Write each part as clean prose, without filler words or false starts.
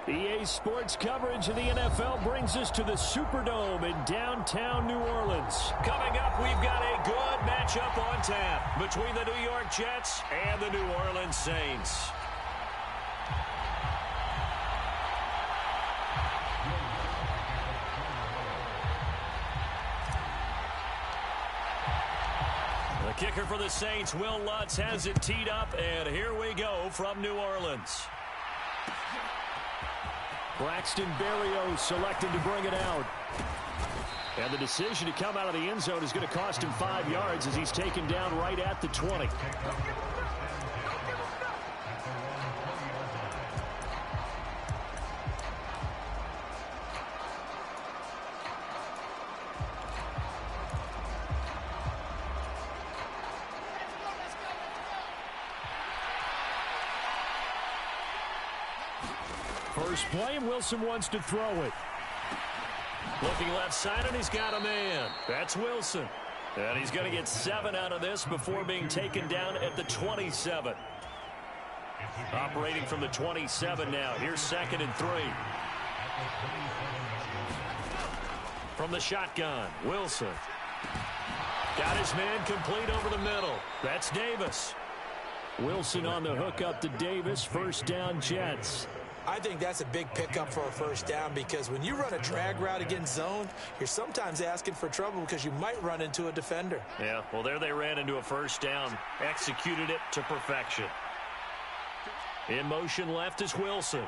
EA Sports coverage of the NFL brings us to the Superdome in downtown New Orleans. Coming up, we've got a good matchup on tap between the New York Jets and the New Orleans Saints. The kicker for the Saints, Will Lutz, has it teed up, and here we go from New Orleans. Braxton Berrios selected to bring it out. And the decision to come out of the end zone is going to cost him 5 yards as he's taken down right at the 20. First play, and Wilson wants to throw it. Looking left side, and he's got a man. That's Wilson. And he's going to get 7 out of this before being taken down at the 27. Operating from the 27 now. Here's 2nd and 3. From the shotgun, Wilson. Got his man complete over the middle. That's Davis. Wilson on the hook up to Davis. First down, Jets. I think that's a big pickup for a first down because when you run a drag route against zone, you're sometimes asking for trouble because you might run into a defender. Yeah, well, there they ran into a first down. Executed it to perfection. In motion left is Wilson.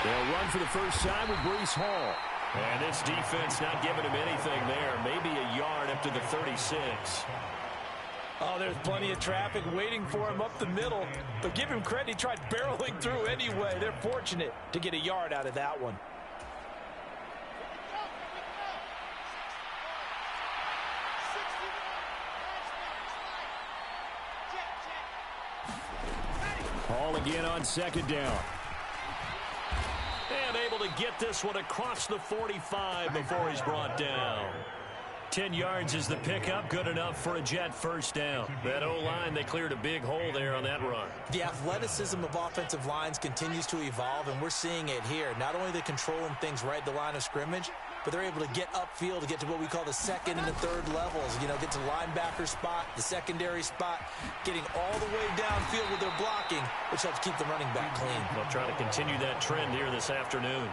They'll run for the first time with Breece Hall. And this defense not giving him anything there. Maybe a yard up to the 36. Oh, there's plenty of traffic waiting for him up the middle. But give him credit, he tried barreling through anyway. They're fortunate to get a yard out of that one. Hall again on 2nd down. And able to get this one across the 45 before he's brought down. 10 yards is the pickup, good enough for a Jet first down. That O-line, they cleared a big hole there on that run. The athleticism of offensive lines continues to evolve, and we're seeing it here. Not only are they controlling things right at the line of scrimmage, but they're able to get upfield to get to what we call the 2nd and the 3rd levels. You know, get to linebacker spot, the secondary spot, getting all the way downfield with their blocking, which helps keep the running back clean. They'll try to continue that trend here this afternoon.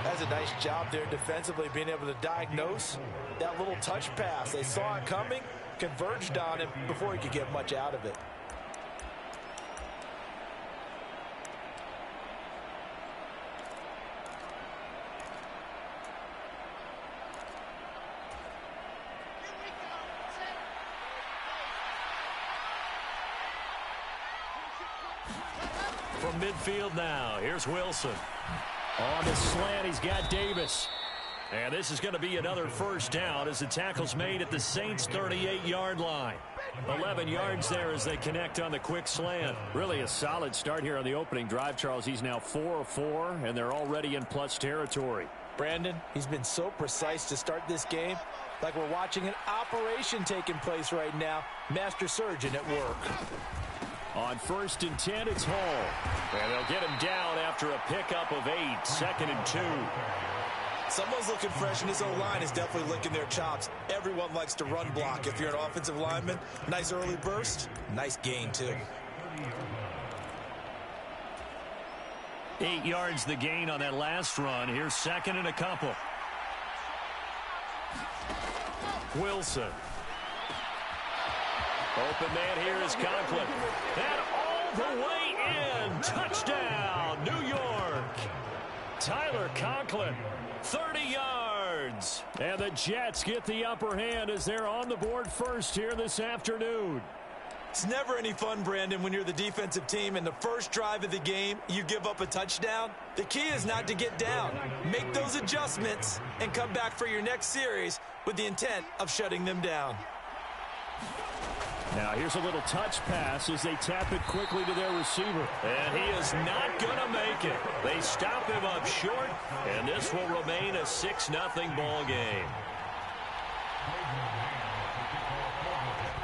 That's a nice job there defensively, being able to diagnose that little touch pass. They saw it coming, converged on it before he could get much out of it. From midfield now, here's Wilson. On the slant, he's got Davis. And this is going to be another first down as the tackle's made at the Saints' 38-yard line. 11 yards there as they connect on the quick slant. Really a solid start here on the opening drive, Charles. He's now 4 of 4, and they're already in plus territory. Brandon, he's been so precise to start this game, like we're watching an operation taking place right now. Master surgeon at work. On 1st and 10, it's Hall. And they'll get him down after a pickup of 8. 2nd and 2. Someone's looking fresh, and his O-line is definitely licking their chops. Everyone likes to run block. If you're an offensive lineman, nice early burst, nice gain, too. 8 yards the gain on that last run. Here's 2nd and a couple. Wilson. Open man here is Conklin. And all the way in. Touchdown, New York. Tyler Conklin, 30 yards. And the Jets get the upper hand as they're on the board first here this afternoon. It's never any fun, Brandon, when you're the defensive team and the first drive of the game, you give up a touchdown. The key is not to get down. Make those adjustments and come back for your next series with the intent of shutting them down. Now here's a little touch pass as they tap it quickly to their receiver. And he is not going to make it. They stop him up short, and this will remain a 6-0 ball game.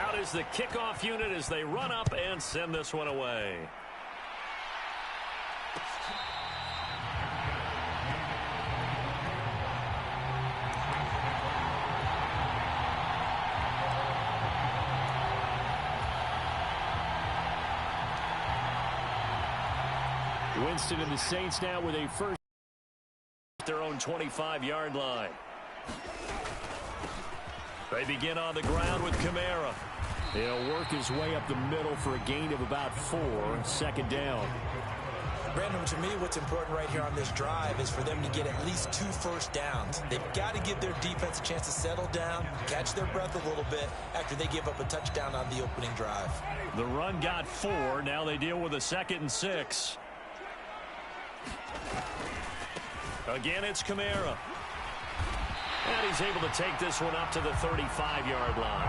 Out is the kickoff unit as they run up and send this one away. Winston and the Saints now with a first. Their own 25-yard line. They begin on the ground with Kamara. He'll work his way up the middle for a gain of about 4. Second down. Brandon, to me, what's important right here on this drive is for them to get at least 2 first downs. They've got to give their defense a chance to settle down, catch their breath a little bit after they give up a touchdown on the opening drive. The run got 4. Now they deal with a 2nd and 6. Again, it's Kamara. And he's able to take this one up to the 35-yard line.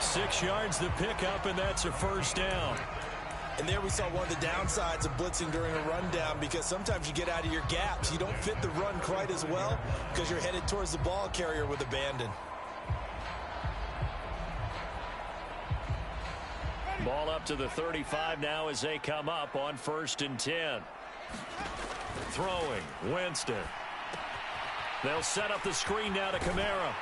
6 yards the pickup, and that's a first down. And there we saw one of the downsides of blitzing during a rundown, because sometimes you get out of your gaps. You don't fit the run quite as well because you're headed towards the ball carrier with abandon. Ball up to the 35 now as they come up on 1st and 10. Throwing, Winston. They'll set up the screen now to Kamara.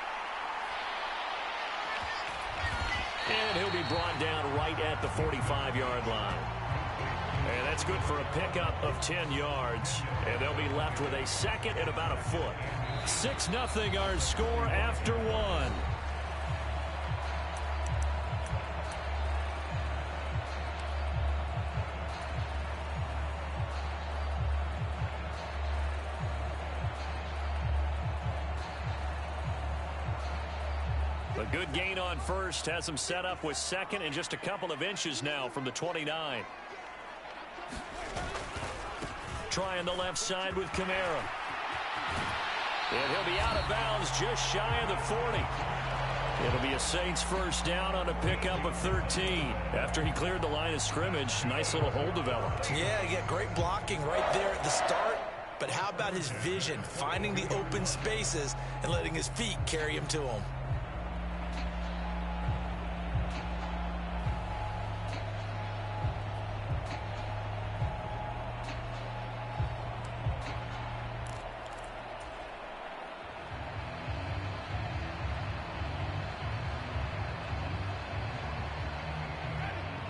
And he'll be brought down right at the 45-yard line. And that's good for a pickup of 10 yards. And they'll be left with a 2nd and about a foot. 6-0 our score after 1. A good gain on first has them set up with 2nd and just a couple of inches now from the 29. Trying the left side with Kamara. And he'll be out of bounds just shy of the 40. It'll be a Saints first down on a pickup of 13. After he cleared the line of scrimmage, nice little hole developed. Yeah, great blocking right there at the start. But how about his vision, finding the open spaces and letting his feet carry him to him?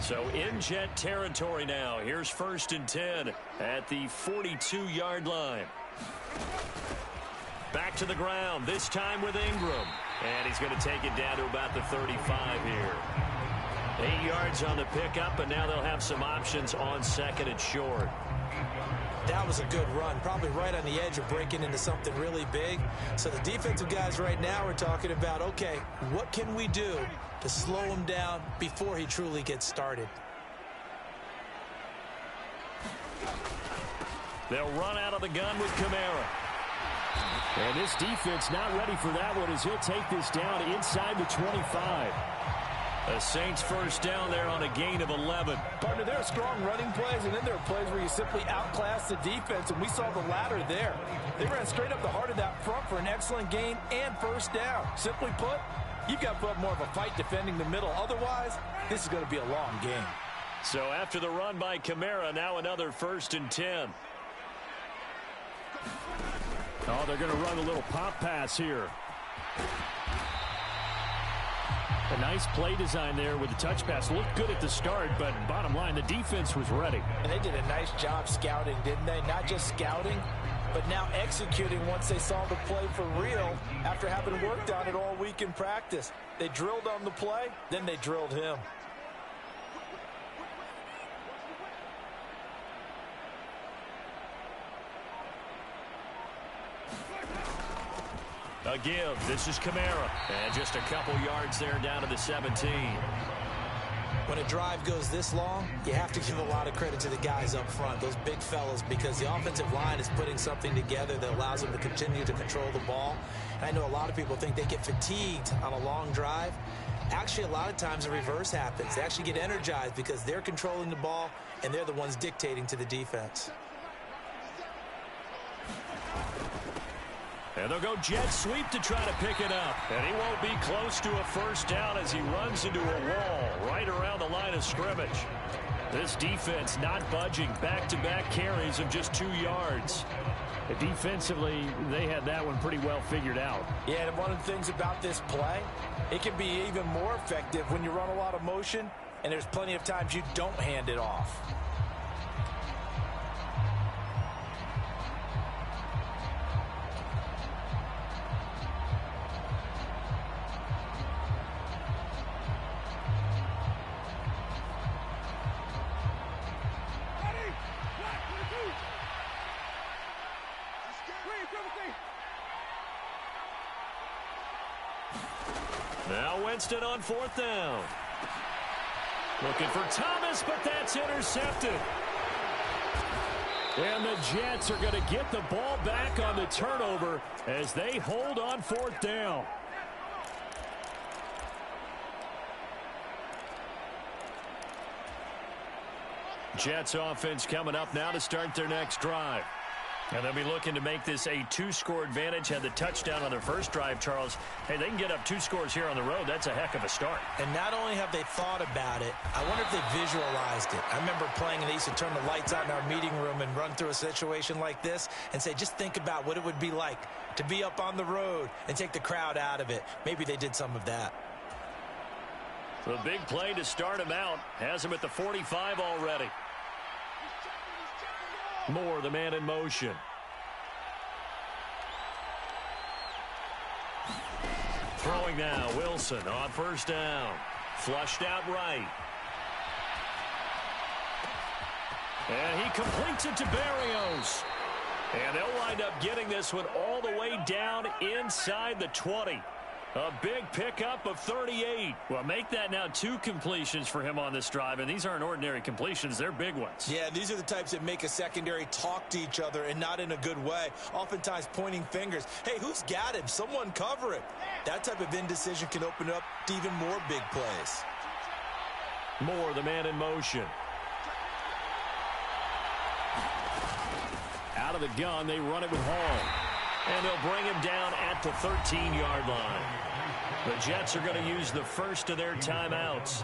So in Jet territory now. Here's 1st and 10 at the 42-yard line. Back to the ground, this time with Ingram. And he's going to take it down to about the 35 here. 8 yards on the pickup, and now they'll have some options on 2nd and short. That was a good run, probably right on the edge of breaking into something really big. So the defensive guys right now are talking about, okay, what can we do to slow him down before he truly gets started? They'll run out of the gun with Kamara. And this defense not ready for that one as he'll take this down inside the 25. The Saints first down there on a gain of 11. Partner, there are strong running plays, and then there are plays where you simply outclass the defense, and we saw the latter there. They ran straight up the heart of that front for an excellent gain and first down. Simply put, you've got to put up more of a fight defending the middle. Otherwise, this is going to be a long game. So after the run by Kamara, now another 1st and 10. Oh, they're going to run a little pop pass here. A nice play design there with the touch pass. Looked good at the start, but bottom line, the defense was ready. And they did a nice job scouting, didn't they? Not just scouting, but now executing once they saw the play for real after having worked on it all week in practice. They drilled on the play, then they drilled him. A give. This is Kamara. And just a couple yards there down to the 17. When a drive goes this long, you have to give a lot of credit to the guys up front, those big fellas, because the offensive line is putting something together that allows them to continue to control the ball. And I know a lot of people think they get fatigued on a long drive. Actually, a lot of times the reverse happens. They actually get energized because they're controlling the ball, and they're the ones dictating to the defense. And they'll go jet sweep to try to pick it up. And he won't be close to a first down as he runs into a wall right around the line of scrimmage. This defense not budging. Back-to-back carries of just 2 yards. Defensively, they had that one pretty well figured out. Yeah, and one of the things about this play, it can be even more effective when you run a lot of motion, and there's plenty of times you don't hand it off. Now Winston on 4th down. Looking for Thomas, but that's intercepted. And the Jets are going to get the ball back on the turnover as they hold on 4th down. Jets offense coming up now to start their next drive. And they'll be looking to make this a 2-score advantage. Had the touchdown on their first drive, Charles. Hey, they can get up 2 scores here on the road. That's a heck of a start. And not only have they thought about it, I wonder if they visualized it. I remember playing and they used to turn the lights out in our meeting room and run through a situation like this and say, just think about what it would be like to be up on the road and take the crowd out of it. Maybe they did some of that. The big play to start him out. Has him at the 45 already. Moore, the man in motion. Throwing now, Wilson on 1st down. Flushed out right. And he completes it to Berrios. And they'll wind up getting this one all the way down inside the 20. A big pickup of 38. Well, make that now 2 completions for him on this drive, and these aren't ordinary completions. They're big ones. Yeah, these are the types that make a secondary talk to each other and not in a good way. Oftentimes pointing fingers. Hey, who's got him? Someone cover him. That type of indecision can open up to even more big plays. Moore, the man in motion. Out of the gun, they run it with Hall. And they'll bring him down at the 13-yard line. The Jets are going to use the first of their timeouts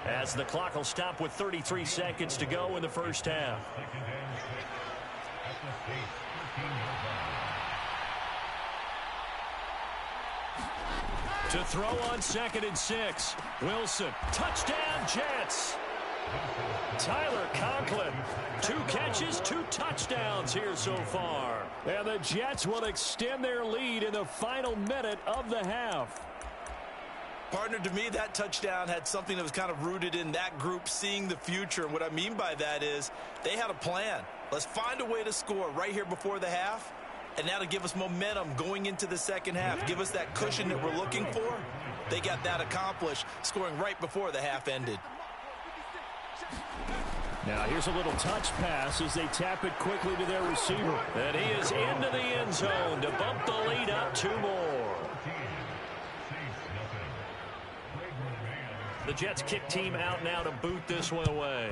as the clock will stop with 33 seconds to go in the first half. To throw on 2nd and 6. Wilson. Touchdown, Jets. Tyler Conklin. 2 catches, 2 touchdowns here so far. And the Jets will extend their lead in the final minute of the half. Partner, to me, that touchdown had something that was kind of rooted in that group seeing the future. And what I mean by that is they had a plan. Let's find a way to score right here before the half. And that'll give us momentum going into the second half. Give us that cushion that we're looking for. They got that accomplished, scoring right before the half ended. Now here's a little touch pass as they tap it quickly to their receiver. And he is into the end zone to bump the lead up 2 more. The Jets kick team out now to boot this one away.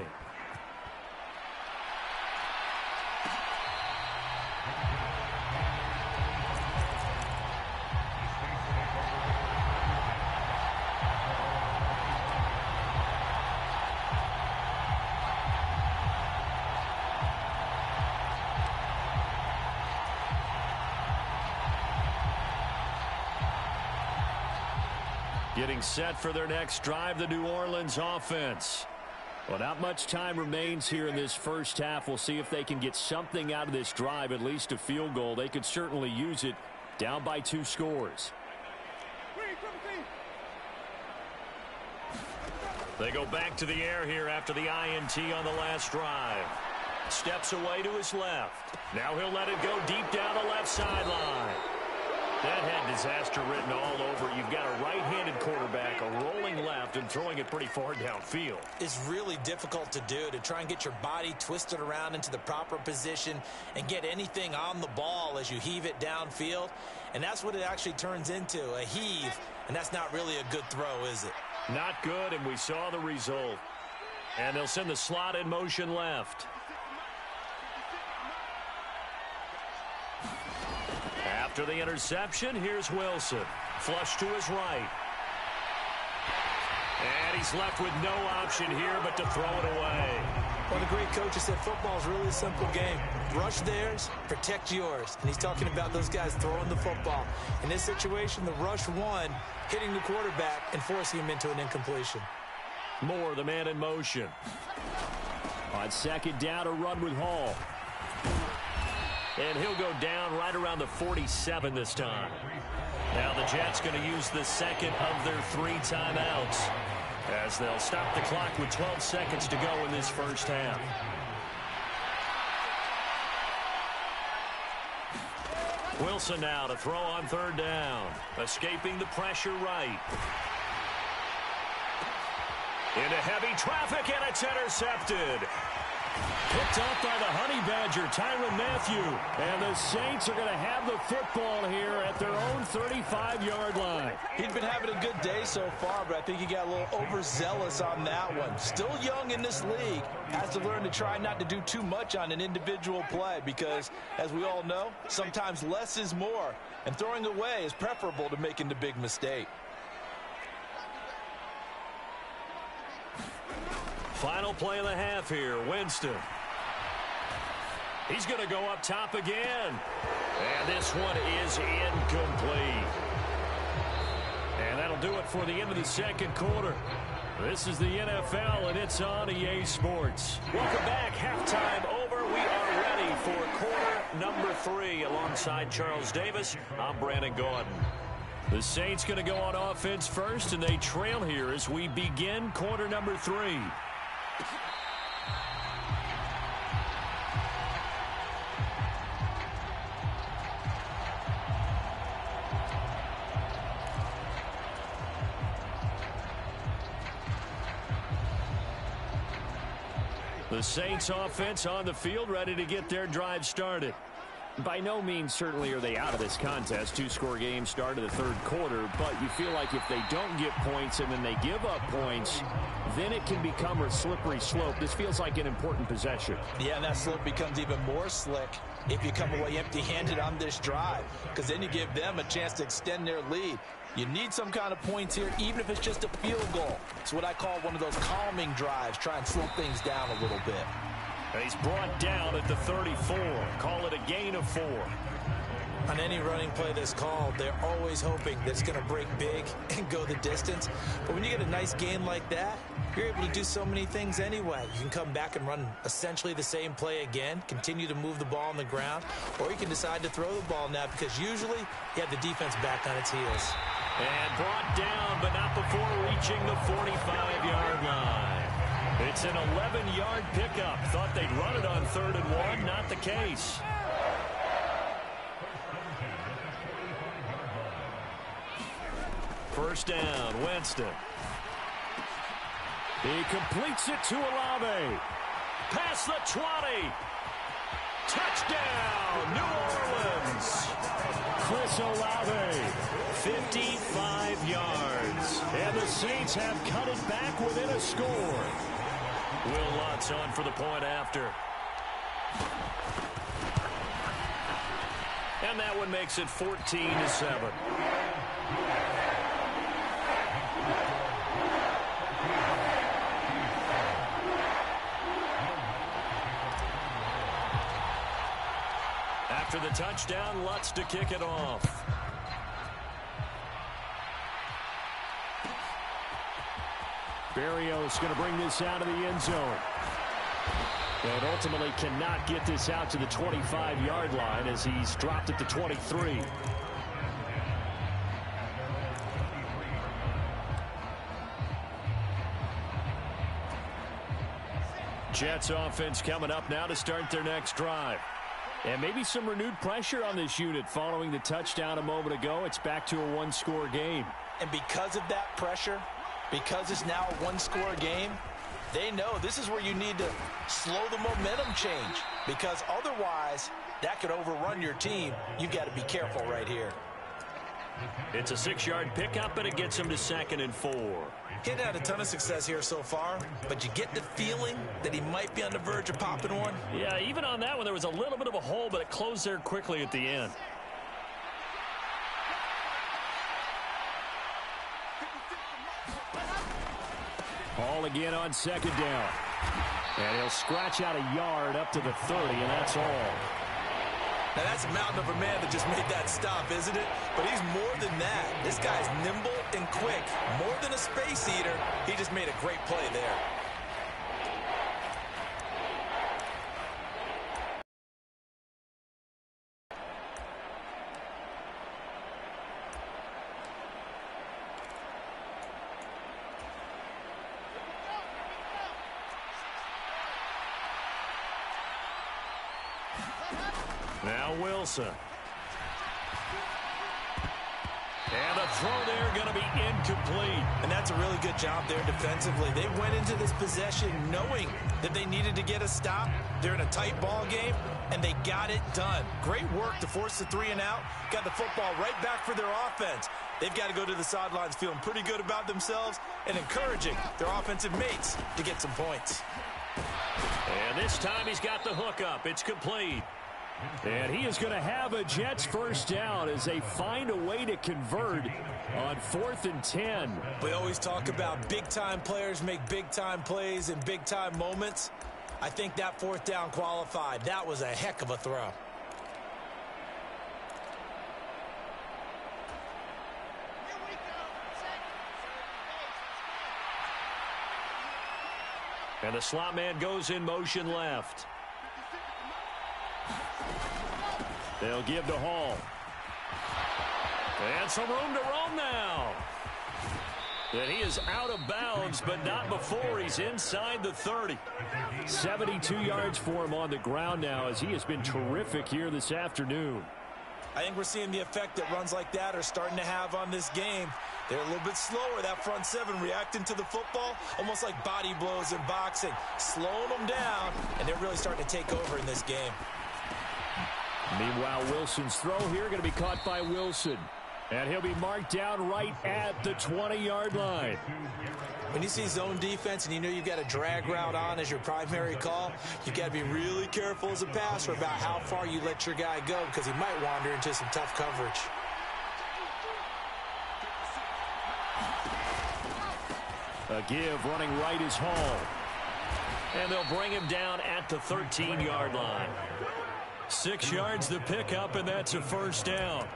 Getting set for their next drive, the New Orleans offense. Well, not much time remains here in this first half. We'll see if they can get something out of this drive, at least a field goal. They could certainly use it, down by 2 scores. They go back to the air here after the INT on the last drive. Steps away to his left. Now he'll let it go deep down the left sideline. That had disaster written all over it. You've got a right-handed quarterback, a rolling left, and throwing it pretty far downfield. It's really difficult to do, to try and get your body twisted around into the proper position and get anything on the ball as you heave it downfield. And that's what it actually turns into, a heave. And that's not really a good throw, is it? Not good, and we saw the result. And they'll send the slot in motion left. After the interception, here's Wilson. Flush to his right. And he's left with no option here but to throw it away. Well, the great coach has said football is really a simple game. Rush theirs, protect yours. And he's talking about those guys throwing the football. In this situation, the rush won, hitting the quarterback and forcing him into an incompletion. Moore, the man in motion. On second down, a run with Hall. And he'll go down right around the 47 this time. Now the Jets going to use the second of their 3 timeouts as they'll stop the clock with 12 seconds to go in this first half. Wilson now to throw on third down. Escaping the pressure right. Into heavy traffic, and it's intercepted. Picked up by the Honey Badger, Tyrann Mathieu. And the Saints are going to have the football here at their own 35-yard line. He's been having a good day so far, but I think he got a little overzealous on that one. Still young in this league. Has to learn to try not to do too much on an individual play because, as we all know, sometimes less is more. And throwing away is preferable to making the big mistake. Final play of the half here, Winston. He's going to go up top again. And this one is incomplete. And that'll do it for the end of the second quarter. This is the NFL, and it's on EA Sports. Welcome back. Halftime over. We are ready for quarter number 3. Alongside Charles Davis, I'm Brandon Gordon. The Saints going to go on offense first, and they trail here as we begin quarter number 3. The Saints offense on the field, ready to get their drive started. By no means certainly are they out of this contest. 2-score game start of the third quarter, but you feel like if they don't get points and then they give up points, then it can become a slippery slope. This feels like an important possession. Yeah, and that slope becomes even more slick if you come away empty-handed on this drive, because then you give them a chance to extend their lead. You need some kind of points here, even if it's just a field goal. It's what I call one of those calming drives. Try and slow things down a little bit. He's brought down at the 34. Call it a gain of 4. On any running play that's called, they're always hoping that it's going to break big and go the distance. But when you get a nice gain like that, you're able to do so many things anyway. You can come back and run essentially the same play again, continue to move the ball on the ground, or you can decide to throw the ball now because usually you have the defense back on its heels. And brought down, but not before reaching the 45-yard line. It's an 11-yard pickup. Thought they'd run it on 3rd and 1. Not the case. First down, Winston. He completes it to Olave. Past the 20. Touchdown, New Orleans. Chris Olave. 55 yards. And the Saints have cut it back within a score. Will Lutz on for the point after. And that one makes it 14-7. After the touchdown, Lutz to kick it off. Berrios going to bring this out of the end zone. And ultimately cannot get this out to the 25-yard line as he's dropped at the 23. Jets offense coming up now to start their next drive. And maybe some renewed pressure on this unit following the touchdown a moment ago. It's back to a 1-score game. And because of that pressure, because it's now a 1-score game, they know this is where you need to slow the momentum change, because otherwise that could overrun your team. You've got to be careful right here. It's a 6-yard pickup, and it gets him to 2nd and 4. He hadn't had a ton of success here so far, but you get the feeling that he might be on the verge of popping one. Yeah, even on that one, there was a little bit of a hole, but it closed there quickly at the end. Hall again on second down. And he'll scratch out a yard up to the 30, and that's all. Now, that's a mountain of a man that just made that stop, isn't it? But he's more than that. This guy's nimble and quick. More than a space eater, he just made a great play there. Now Wilson. And the throw there going to be incomplete. And that's a really good job there defensively. They went into this possession knowing that they needed to get a stop. They're in a tight ball game, and they got it done. Great work to force the 3 and out. Got the football right back for their offense. They've got to go to the sidelines feeling pretty good about themselves and encouraging their offensive mates to get some points. And this time he's got the hook up. It's complete. And he is going to have a Jets first down as they find a way to convert on 4th and 10. We always talk about big-time players make big-time plays in big-time moments. I think that 4th down qualified. That was a heck of a throw. And the slot man goes in motion left. They'll give to Hall. And some room to roam now. And he is out of bounds, but not before he's inside the 30. 72 yards for him on the ground now as he has been terrific here this afternoon. I think we're seeing the effect that runs like that are starting to have on this game. They're a little bit slower, that front seven, reacting to the football, almost like body blows in boxing, slowing them down, and they're really starting to take over in this game. Meanwhile, Wilson's throw here going to be caught by Wilson. And he'll be marked down right at the 20-yard line. When you see zone defense and you know you've got a drag route on as your primary call, you've got to be really careful as a passer about how far you let your guy go because he might wander into some tough coverage. A give running right is Hall. And they'll bring him down at the 13-yard line. 6 yards the pickup, and that's a first down.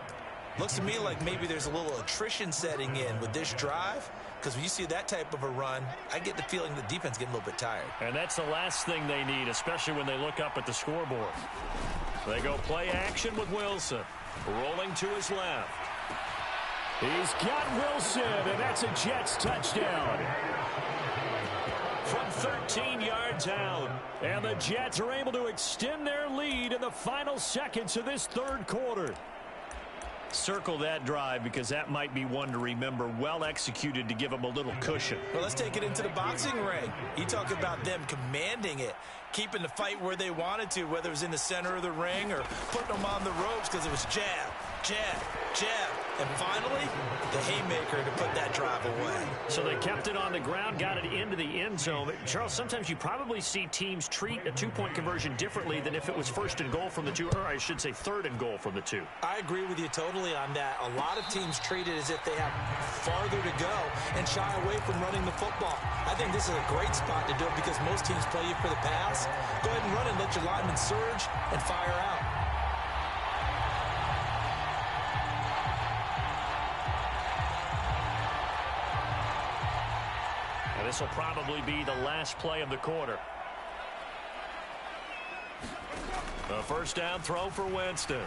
Looks to me like maybe there's a little attrition setting in with this drive, because when you see that type of a run, I get the feeling the defense getting a little bit tired. And that's the last thing they need, especially when they look up at the scoreboard. They go play action with Wilson, rolling to his left. He's got Wilson, and that's a Jets touchdown. From 13 yards out. And the Jets are able to extend their lead in the final seconds of this third quarter. Circle that drive because that might be one to remember. Well executed to give them a little cushion. Well, let's take it into the boxing ring. You talk about them commanding it, keeping the fight where they wanted to, whether it was in the center of the ring or putting them on the ropes because it was jab, jab, jab. And finally, the haymaker to put that drive away. So they kept it on the ground, got it into the end zone. Charles, sometimes you probably see teams treat a two-point conversion differently than if it was first and goal from the 2, or I should say third and goal from the 2. I agree with you totally on that. A lot of teams treat it as if they have farther to go and shy away from running the football. I think this is a great spot to do it because most teams play you for the pass. Go ahead and run and let your linemen surge and fire out. This will probably be the last play of the quarter. A first down throw for Winston.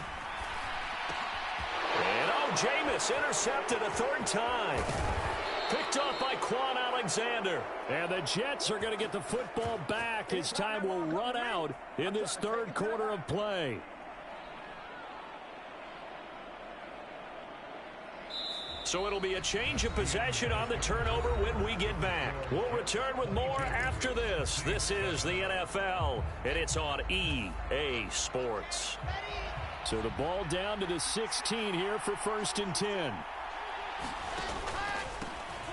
And Jameis intercepted a third time. Picked off by Quan Alexander. And the Jets are going to get the football back as time will run out in this third quarter of play. So it'll be a change of possession on the turnover when we get back. We'll return with more after this. This is the NFL, and it's on EA Sports. So the ball down to the 16 here for 1st and 10.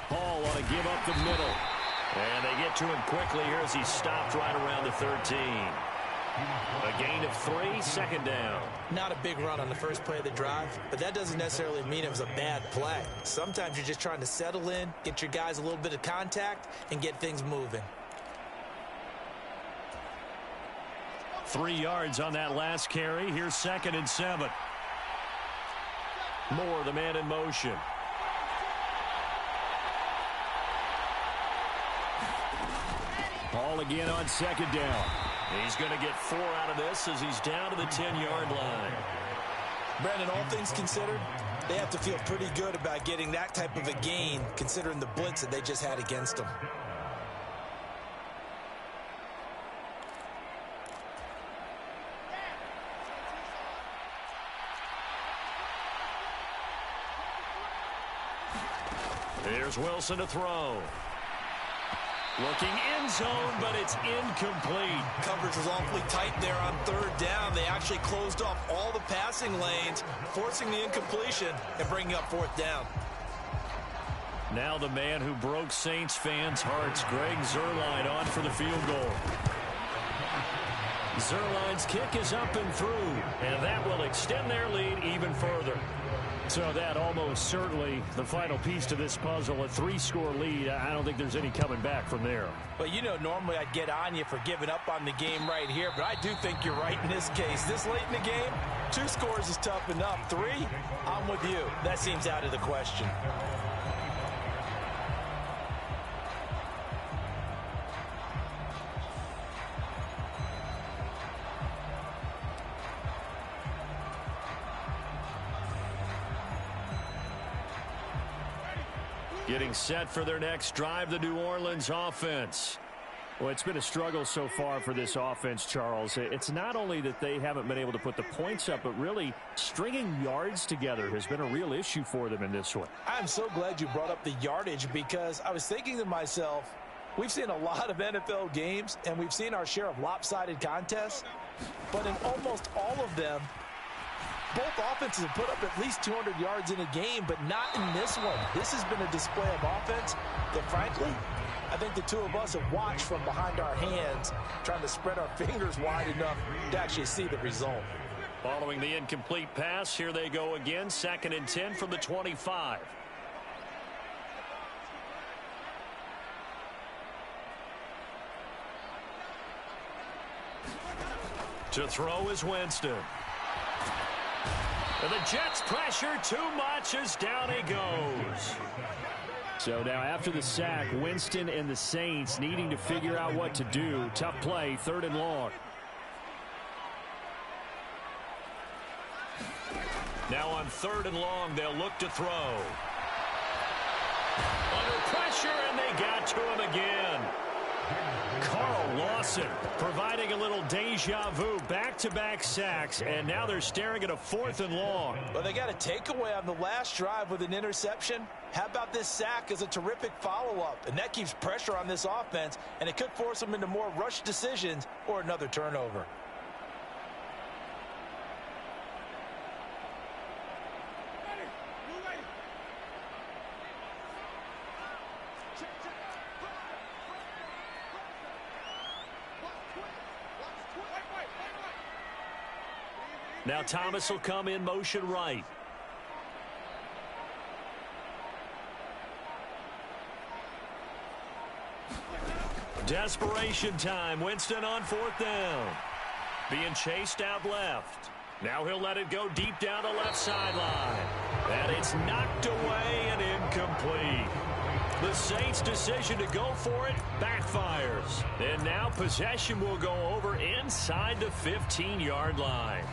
Hall on a give up the middle. And they get to him quickly here as he stopped right around the 13. A gain of 3, second down. Not a big run on the first play of the drive, but that doesn't necessarily mean it was a bad play. Sometimes you're just trying to settle in, get your guys a little bit of contact, and get things moving. 3 yards on that last carry. Here's 2nd and 7. Moore, the man in motion. Ball again on 2nd down. He's going to get 4 out of this as he's down to the 10-yard line. Brandon, all things considered, they have to feel pretty good about getting that type of a gain, considering the blitz that they just had against them. Here's Wilson to throw. Looking end zone, but it's incomplete. Coverage was awfully tight there on 3rd down. They actually closed off all the passing lanes, forcing the incompletion and bringing up 4th down. Now the man who broke Saints fans' hearts, Greg Zuerlein, on for the field goal. Zuerlein's kick is up and through, and that will extend their lead even further. So that almost certainly the final piece to this puzzle, a 3-score lead. I don't think there's any coming back from there. But, you know, normally I'd get on you for giving up on the game right here, but I do think you're right in this case. This late in the game, 2 scores is tough enough. 3, I'm with you. That seems out of the question. Getting set for their next drive, the New Orleans offense. Well, it's been a struggle so far for this offense, Charles. It's not only that they haven't been able to put the points up, but really stringing yards together has been a real issue for them in this one. I'm so glad you brought up the yardage, because I was thinking to myself, we've seen a lot of NFL games, and we've seen our share of lopsided contests, but in almost all of them, both offenses have put up at least 200 yards in a game, but not in this one. This has been a display of offense that, frankly, I think the two of us have watched from behind our hands, trying to spread our fingers wide enough to actually see the result. Following the incomplete pass, here they go again. 2nd and 10 from the 25. To throw is Winston. And the Jets pressure too much as down he goes. So now after the sack, Winston and the Saints needing to figure out what to do. Tough play, 3rd and long. Now on 3rd and long, they'll look to throw. Under pressure, and they got to him again. Carl Lawson providing a little deja vu, back-to-back sacks, and now they're staring at a 4th and long. Well, they got a takeaway on the last drive with an interception. How about this sack as a terrific follow-up? And that keeps pressure on this offense, and it could force them into more rush decisions or another turnover. Now Thomas will come in motion right. Desperation time. Winston on 4th down. Being chased out left. Now he'll let it go deep down the left sideline. And it's knocked away and incomplete. The Saints' decision to go for it backfires. And now possession will go over inside the 15-yard line.